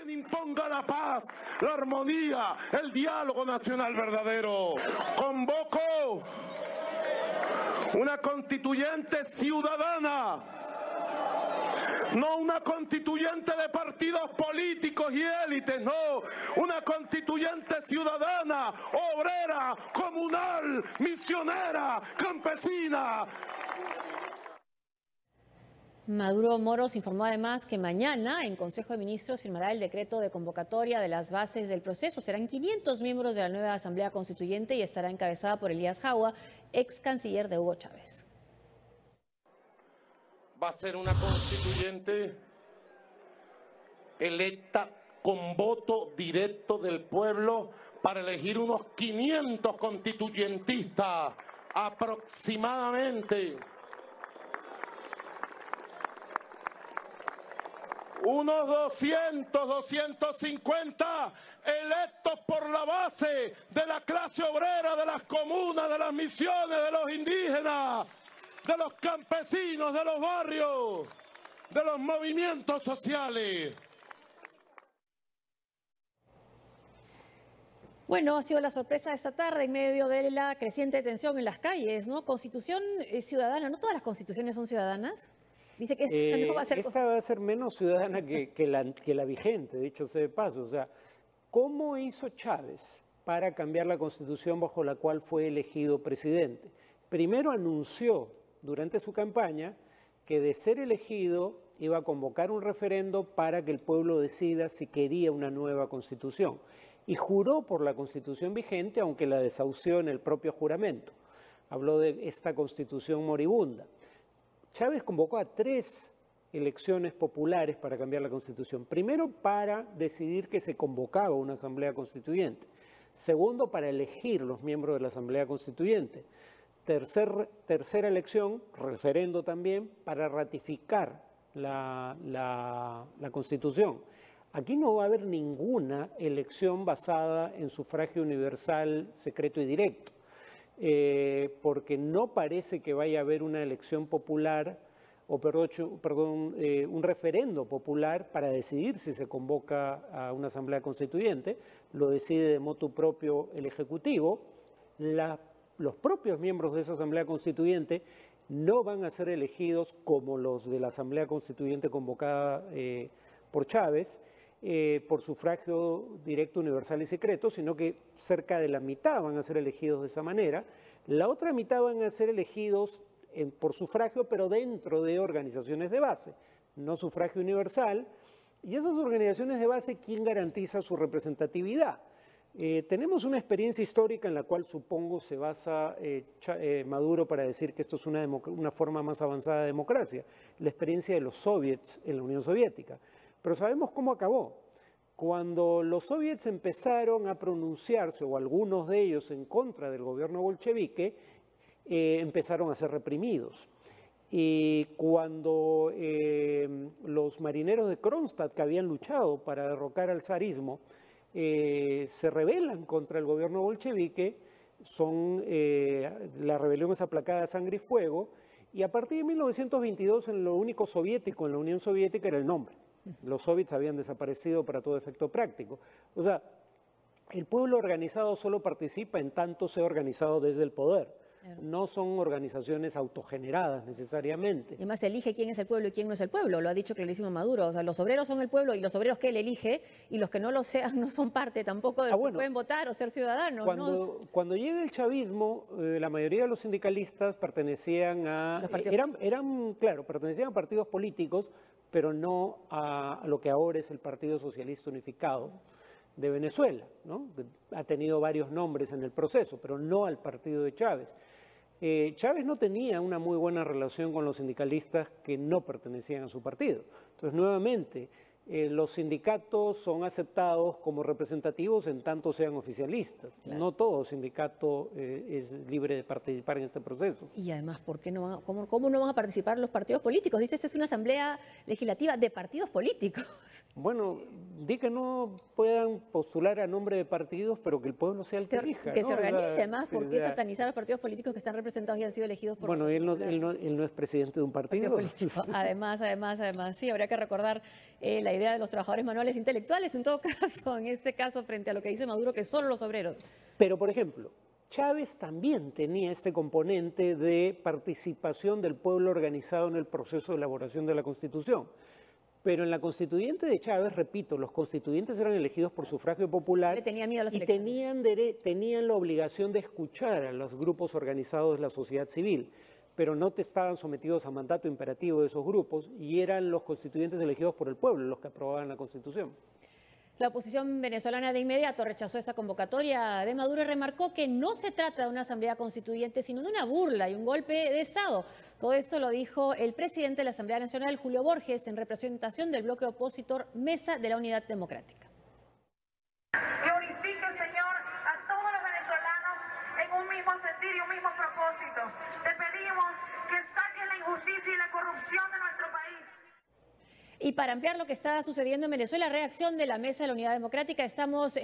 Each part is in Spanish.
quien imponga la paz, la armonía, el diálogo nacional verdadero. Convoco una constituyente ciudadana, no una constituyente de partidos políticos y élites, no, una constituyente ciudadana, obrera, comunal, misionera, campesina. Maduro Moros informó además que mañana en Consejo de Ministros firmará el decreto de convocatoria de las bases del proceso. Serán 500 miembros de la nueva Asamblea Constituyente y estará encabezada por Elías Jaua, ex canciller de Hugo Chávez. Va a ser una constituyente electa con voto directo del pueblo para elegir unos 500 constituyentistas aproximadamente. Unos 200, 250 electos por la base de la clase obrera, de las comunas, de las misiones, de los indígenas, de los campesinos, de los barrios, de los movimientos sociales. Bueno, ha sido la sorpresa de esta tarde en medio de la creciente tensión en las calles, ¿no? Constitución ciudadana, ¿no todas las constituciones son ciudadanas? Dice que esta va a ser menos ciudadana que la vigente, dicho sea de paso. O sea, ¿cómo hizo Chávez para cambiar la Constitución bajo la cual fue elegido presidente? Primero anunció durante su campaña que de ser elegido iba a convocar un referendo para que el pueblo decida si quería una nueva Constitución. Y juró por la Constitución vigente, aunque la desahució en el propio juramento. Habló de esta Constitución moribunda. Chávez convocó a 3 elecciones populares para cambiar la Constitución. Primero, para decidir que se convocaba una Asamblea Constituyente. Segundo, para elegir los miembros de la Asamblea Constituyente. Tercera elección, referendo también, para ratificar la Constitución. Aquí no va a haber ninguna elección basada en sufragio universal, secreto y directo. Porque no parece que vaya a haber una elección popular, un referendo popular para decidir si se convoca a una asamblea constituyente. Lo decide de motu propio el Ejecutivo. Los propios miembros de esa asamblea constituyente no van a ser elegidos como los de la asamblea constituyente convocada por Chávez, por sufragio directo, universal y secreto, sino que cerca de la mitad van a ser elegidos de esa manera. La otra mitad van a ser elegidos por sufragio, pero dentro de organizaciones de base, no sufragio universal. Y esas organizaciones de base, ¿quién garantiza su representatividad? Tenemos una experiencia histórica en la cual supongo se basa Maduro para decir que esto es una forma más avanzada de democracia, la experiencia de los soviets en la Unión Soviética. Pero sabemos cómo acabó. Cuando los soviets empezaron a pronunciarse, o algunos de ellos en contra del gobierno bolchevique, empezaron a ser reprimidos. Y cuando los marineros de Kronstadt, que habían luchado para derrocar al zarismo, se rebelan contra el gobierno bolchevique, la rebelión es aplacada a sangre y fuego, y a partir de 1922 lo único soviético en la Unión Soviética era el nombre. Los soviets habían desaparecido para todo efecto práctico. O sea, el pueblo organizado solo participa en tanto sea organizado desde el poder. No son organizaciones autogeneradas necesariamente. Y además elige quién es el pueblo y quién no es el pueblo, lo ha dicho clarísimo Maduro. O sea, los obreros son el pueblo y los obreros que él elige, y los que no lo sean no son parte tampoco de los que pueden votar o ser ciudadanos. Cuando llega el chavismo, la mayoría de los sindicalistas pertenecían a... pertenecían a partidos políticos, pero no a lo que ahora es el Partido Socialista Unificado de Venezuela, ¿no? Ha tenido varios nombres en el proceso, pero no al partido de Chávez. Chávez no tenía una muy buena relación con los sindicalistas que no pertenecían a su partido. Entonces, nuevamente, los sindicatos son aceptados como representativos en tanto sean oficialistas. Claro. No todo sindicato es libre de participar en este proceso. Y además, ¿cómo no van a participar los partidos políticos? Dice, esta es una asamblea legislativa de partidos políticos. Bueno, di que no puedan postular a nombre de partidos, pero que el pueblo sea el que elija. Que ¿no? se organice más, sí, porque satanizar a los partidos políticos que están representados y han sido elegidos por... Bueno, él no es presidente de un partido. político. Además, sí, habría que recordar la idea de los trabajadores manuales intelectuales, en todo caso, en este caso, frente a lo que dice Maduro, que son los obreros. Pero, por ejemplo, Chávez también tenía este componente de participación del pueblo organizado en el proceso de elaboración de la Constitución. Pero en la constituyente de Chávez, repito, los constituyentes eran elegidos por sufragio popular. Le tenía miedo a las y tenían la obligación de escuchar a los grupos organizados de la sociedad civil, pero no estaban sometidos a mandato imperativo de esos grupos y eran los constituyentes elegidos por el pueblo los que aprobaban la Constitución. La oposición venezolana de inmediato rechazó esta convocatoria de Maduro y remarcó que no se trata de una asamblea constituyente, sino de una burla y un golpe de Estado. Todo esto lo dijo el presidente de la Asamblea Nacional, Julio Borges, en representación del bloque opositor Mesa de la Unidad Democrática. Que unifique, Señor, a todos los venezolanos en un mismo sentir y un mismo propósito. Te pedimos que saques la injusticia y la corrupción de nuestro país. Y para ampliar lo que está sucediendo en Venezuela, reacción de la Mesa de la Unidad Democrática, estamos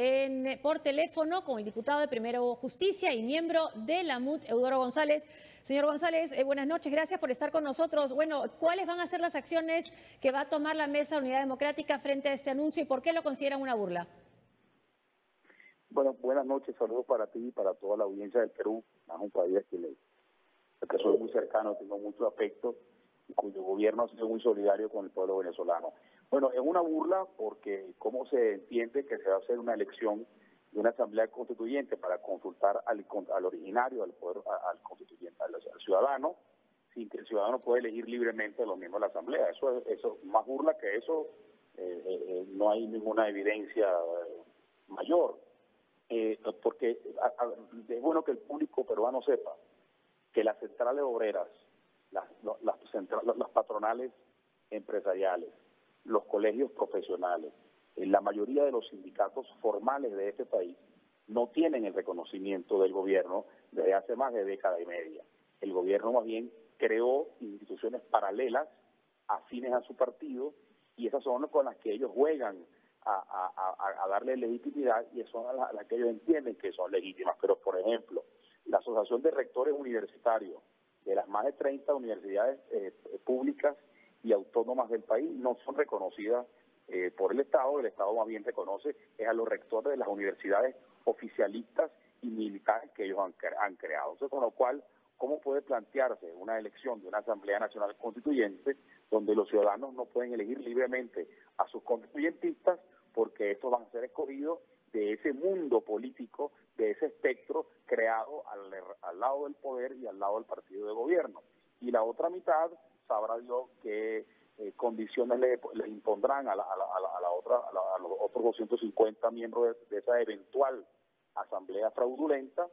por teléfono con el diputado de Primero Justicia y miembro de la MUD, Eudoro González. Señor González, buenas noches, gracias por estar con nosotros. Bueno, ¿cuáles van a ser las acciones que va a tomar la Mesa de la Unidad Democrática frente a este anuncio y por qué lo consideran una burla? Bueno, buenas noches, saludos para ti y para toda la audiencia del Perú, es un país que soy muy cercano, tengo mucho afecto, y cuyo gobierno ha sido muy solidario con el pueblo venezolano. Bueno, es una burla porque cómo se entiende que se va a hacer una elección de una asamblea constituyente para consultar al originario, al poder, al constituyente, al ciudadano, sin que el ciudadano pueda elegir libremente a los miembros de la asamblea. Eso más burla que eso, no hay ninguna evidencia mayor. Porque es bueno que el público peruano sepa que las centrales obreras, las patronales empresariales, los colegios profesionales, la mayoría de los sindicatos formales de este país no tienen el reconocimiento del gobierno desde hace más de década y media. El gobierno más bien creó instituciones paralelas, afines a su partido, y esas son con las que ellos juegan a darle legitimidad y son las que ellos entienden que son legítimas. Pero, por ejemplo, la Asociación de Rectores Universitarios de las más de 30 universidades públicas y autónomas del país no son reconocidas por el Estado más bien reconoce a los rectores de las universidades oficialistas y militares que ellos han creado. Entonces, con lo cual, ¿cómo puede plantearse una elección de una Asamblea Nacional Constituyente donde los ciudadanos no pueden elegir libremente a sus constituyentistas porque estos van a ser escogidos de ese mundo político, de ese espectro creado al lado del poder y al lado del partido de gobierno? Y la otra mitad sabrá Dios qué condiciones le impondrán a los otros 250 miembros de esa eventual asamblea fraudulenta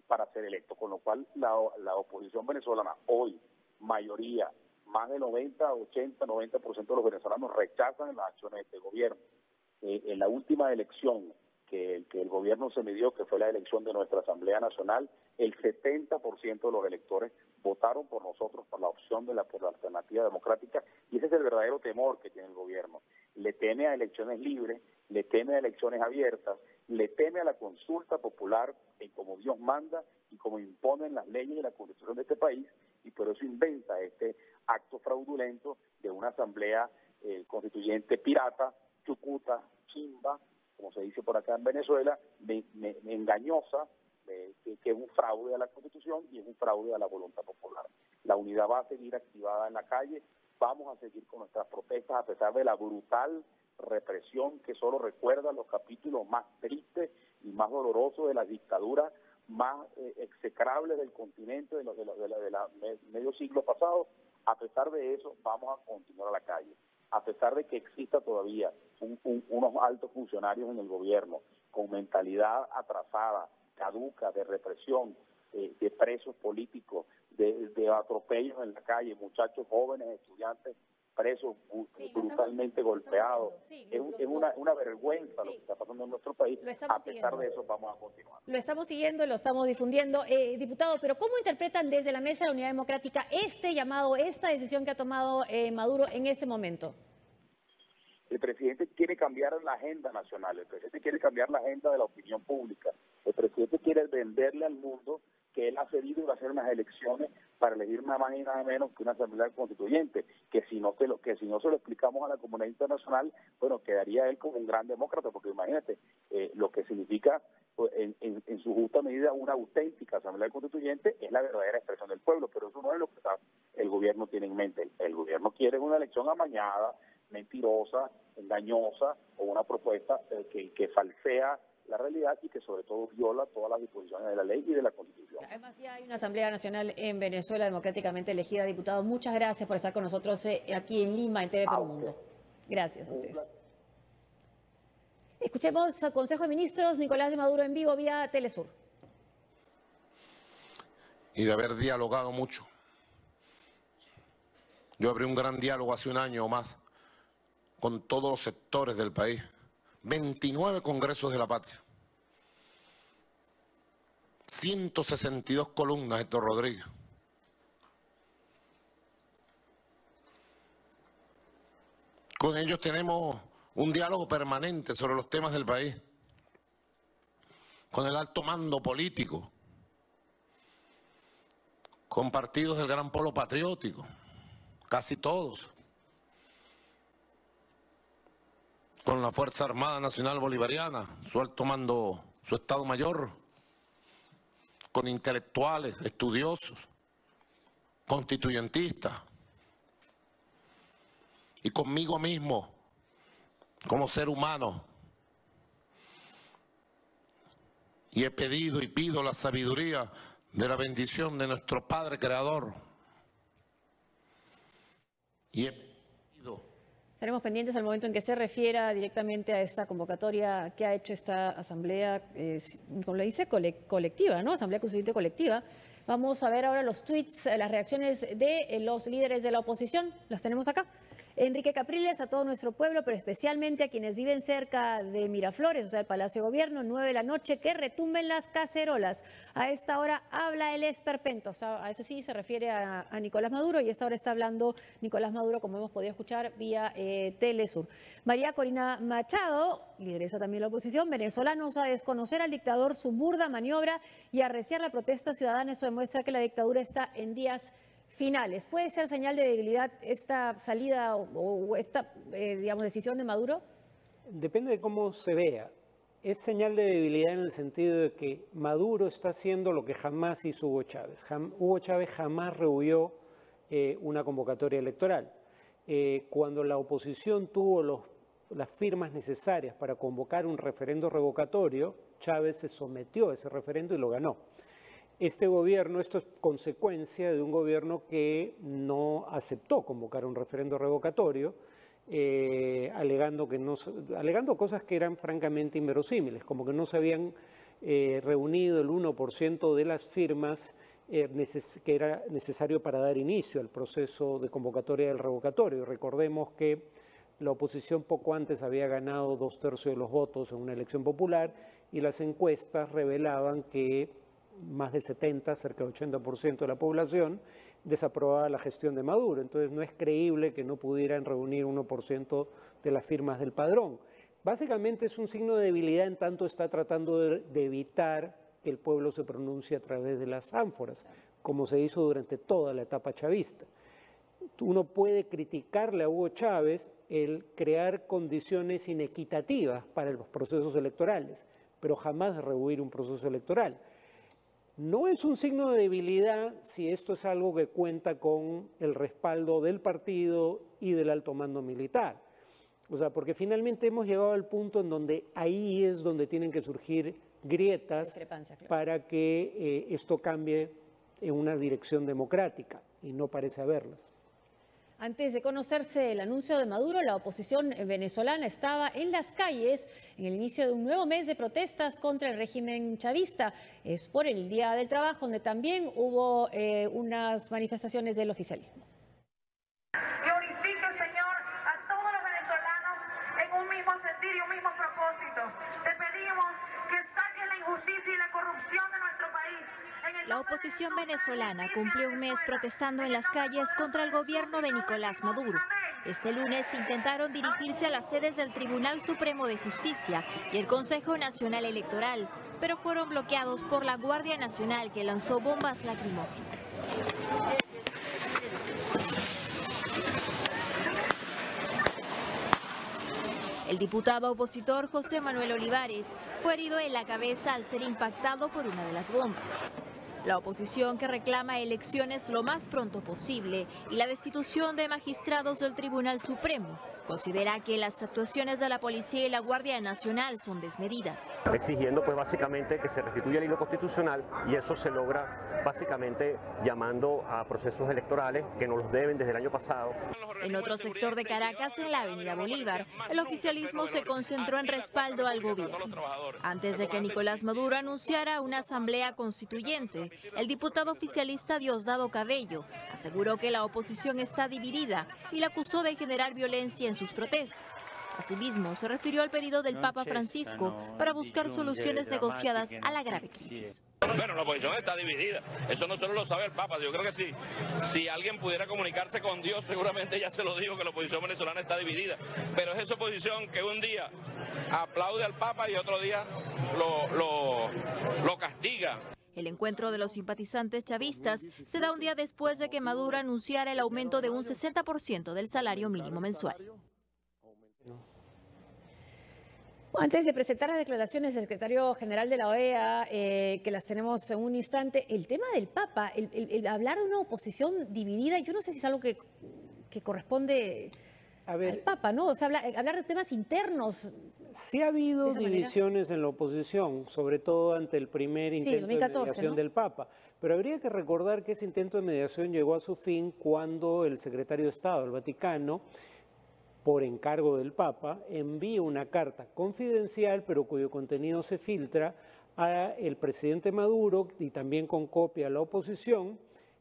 para ser electos, con lo cual la oposición venezolana hoy, mayoría, más del 90% de los venezolanos rechazan las acciones de este gobierno. En la última elección que el gobierno se midió, que fue la elección de nuestra Asamblea Nacional, el 70% de los electores votaron por nosotros, por la opción por la alternativa democrática, y ese es el verdadero temor que tiene el gobierno. Le teme a elecciones libres, le teme a elecciones abiertas, le teme a la consulta popular en como Dios manda y como imponen las leyes y la Constitución de este país, y por eso inventa este acto fraudulento de una asamblea constituyente pirata, chucuta, chimba, como se dice por acá en Venezuela, engañosa, que es un fraude a la Constitución y es un fraude a la voluntad popular. La unidad va a seguir activada en la calle, vamos a seguir con nuestras protestas a pesar de la brutal represión que solo recuerda los capítulos más tristes y más dolorosos de la dictadura más execrable del continente de medio siglo pasado. A pesar de eso, vamos a continuar a la calle. A pesar de que exista todavía unos altos funcionarios en el gobierno con mentalidad atrasada, caduca, de represión, de presos políticos, de atropellos en la calle, muchachos jóvenes, estudiantes presos, brutalmente golpeados. Es una vergüenza lo que está pasando en nuestro país. A pesar de eso, vamos a continuar. Lo estamos siguiendo, lo estamos difundiendo. Diputado, pero ¿cómo interpretan desde la Mesa de la Unidad Democrática este llamado, esta decisión que ha tomado Maduro en este momento? El presidente quiere cambiar la agenda nacional, el presidente quiere cambiar la agenda de la opinión pública, el presidente quiere venderle al mundo que él ha cedido y va a hacer unas elecciones para elegir nada más y nada menos que una asamblea constituyente, que si no se lo explicamos a la comunidad internacional, bueno, quedaría él como un gran demócrata, porque imagínate lo que significa pues, en su justa medida una auténtica asamblea constituyente es la verdadera expresión del pueblo, pero eso no es lo que el gobierno tiene en mente. El gobierno quiere una elección amañada, mentirosa, engañosa, o una propuesta que falsea la realidad y que sobre todo viola todas las disposiciones de la ley y de la Constitución. Además ya hay una Asamblea Nacional en Venezuela democráticamente elegida. Diputado, muchas gracias por estar con nosotros aquí en Lima, en TV Perú Mundo. Gracias a ustedes. Escuchemos al Consejo de Ministros, Nicolás de Maduro en vivo vía Telesur. Y de haber dialogado mucho. Yo abrí un gran diálogo hace un año o más con todos los sectores del país. 29 congresos de la patria. 162 columnas, Héctor Rodríguez. Con ellos tenemos un diálogo permanente sobre los temas del país. Con el alto mando político. Con partidos del gran polo patriótico. Casi todos. Con la Fuerza Armada Nacional Bolivariana, su alto mando, su Estado Mayor, con intelectuales, estudiosos, constituyentistas, y conmigo mismo, como ser humano. Y he pedido y pido la sabiduría de la bendición de nuestro Padre Creador. Y he pedido... Estaremos pendientes al momento en que se refiera directamente a esta convocatoria que ha hecho esta asamblea, como le dice, colectiva, ¿no? Asamblea Constituyente colectiva. Vamos a ver ahora los tweets, las reacciones de los líderes de la oposición. Las tenemos acá. Enrique Capriles, a todo nuestro pueblo, pero especialmente a quienes viven cerca de Miraflores, o sea, el Palacio de Gobierno, 9 de la noche, que retumben las cacerolas. A esta hora habla el esperpento. O sea, a ese sí se refiere a Nicolás Maduro, y a esta hora está hablando Nicolás Maduro, como hemos podido escuchar, vía Telesur. María Corina Machado, lideresa también de la oposición, venezolanos a desconocer al dictador su burda maniobra y a arreciar la protesta ciudadana. Eso demuestra que la dictadura está en días finales. ¿Puede ser señal de debilidad esta salida o esta, digamos, decisión de Maduro? Depende de cómo se vea. Es señal de debilidad en el sentido de que Maduro está haciendo lo que jamás hizo Hugo Chávez. Hugo Chávez jamás rehuyó una convocatoria electoral. Cuando la oposición tuvo las firmas necesarias para convocar un referendo revocatorio, Chávez se sometió a ese referendo y lo ganó. Este gobierno, esto es consecuencia de un gobierno que no aceptó convocar un referendo revocatorio, alegando cosas que eran francamente inverosímiles, como que no se habían reunido el 1% de las firmas que era necesario para dar inicio al proceso de convocatoria del revocatorio. Recordemos que la oposición poco antes había ganado 2/3 de los votos en una elección popular y las encuestas revelaban que más del 70, cerca del 80% de la población desaprobaba la gestión de Maduro. Entonces no es creíble que no pudieran reunir 1% de las firmas del padrón. Básicamente es un signo de debilidad en tanto está tratando de evitar que el pueblo se pronuncie a través de las ánforas, como se hizo durante toda la etapa chavista. Uno puede criticarle a Hugo Chávez el crear condiciones inequitativas para los procesos electorales, pero jamás rehuir un proceso electoral. No es un signo de debilidad si esto es algo que cuenta con el respaldo del partido y del alto mando militar. O sea, porque finalmente hemos llegado al punto en donde ahí es donde tienen que surgir grietas para que esto cambie en una dirección democrática, y no parece haberlas. Antes de conocerse el anuncio de Maduro, la oposición venezolana estaba en las calles en el inicio de un nuevo mes de protestas contra el régimen chavista. Es por el Día del Trabajo, donde también hubo unas manifestaciones del oficialismo. Que unifique, Señor, a todos los venezolanos en un mismo sentir y un mismo propósito. Te pedimos que saques la injusticia y la corrupción de nuestro país. La oposición venezolana cumplió un mes protestando en las calles contra el gobierno de Nicolás Maduro. Este lunes intentaron dirigirse a las sedes del Tribunal Supremo de Justicia y el Consejo Nacional Electoral, pero fueron bloqueados por la Guardia Nacional, que lanzó bombas lacrimógenas. El diputado opositor José Manuel Olivares fue herido en la cabeza al ser impactado por una de las bombas. La oposición, que reclama elecciones lo más pronto posible y la destitución de magistrados del Tribunal Supremo, considera que las actuaciones de la policía y la Guardia Nacional son desmedidas. Exigiendo pues básicamente que se restituya el hilo constitucional, y eso se logra básicamente llamando a procesos electorales que nos los deben desde el año pasado. En otro sector de Caracas, en la avenida Bolívar, el oficialismo se concentró en respaldo al gobierno. Antes de que Nicolás Maduro anunciara una asamblea constituyente, el diputado oficialista Diosdado Cabello aseguró que la oposición está dividida y la acusó de generar violencia en sus protestas. Asimismo, se refirió al pedido del Papa Francisco para buscar soluciones negociadas a la grave crisis. Bueno, la oposición está dividida. Eso no solo lo sabe el Papa. Yo creo que si alguien pudiera comunicarse con Dios, seguramente ya se lo dijo, que la oposición venezolana está dividida. Pero es esa oposición que un día aplaude al Papa y otro día lo castiga. El encuentro de los simpatizantes chavistas se da un día después de que Maduro anunciara el aumento de un 60% del salario mínimo mensual. Antes de presentar las declaraciones del secretario general de la OEA, que las tenemos en un instante, el tema del Papa, el hablar de una oposición dividida, yo no sé si es algo que corresponde al Papa, ¿no? O sea, hablar de temas internos. Sí ha habido divisiones en la oposición, sobre todo ante el primer intento 2014, de mediación, ¿no?, del Papa. Pero habría que recordar que ese intento de mediación llegó a su fin cuando el secretario de Estado del Vaticano, por encargo del Papa, envía una carta confidencial, pero cuyo contenido se filtra, al presidente Maduro y también con copia a la oposición,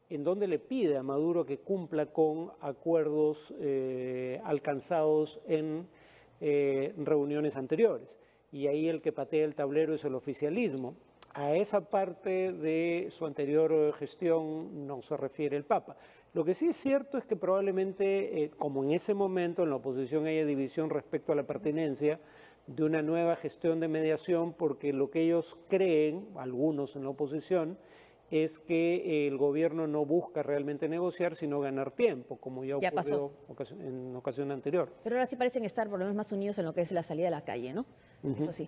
en donde le pide a Maduro que cumpla con acuerdos alcanzados en reuniones anteriores. Y ahí el que patea el tablero es el oficialismo. A esa parte de su anterior gestión no se refiere el Papa. Lo que sí es cierto es que probablemente, como en ese momento en la oposición haya división respecto a la pertinencia de una nueva gestión de mediación, porque lo que ellos creen, algunos en la oposición, es que el gobierno no busca realmente negociar, sino ganar tiempo, como ya ocurrió en ocasión anterior. Pero ahora sí parecen estar por lo menos más unidos en lo que es la salida a la calle, ¿no? Eso sí.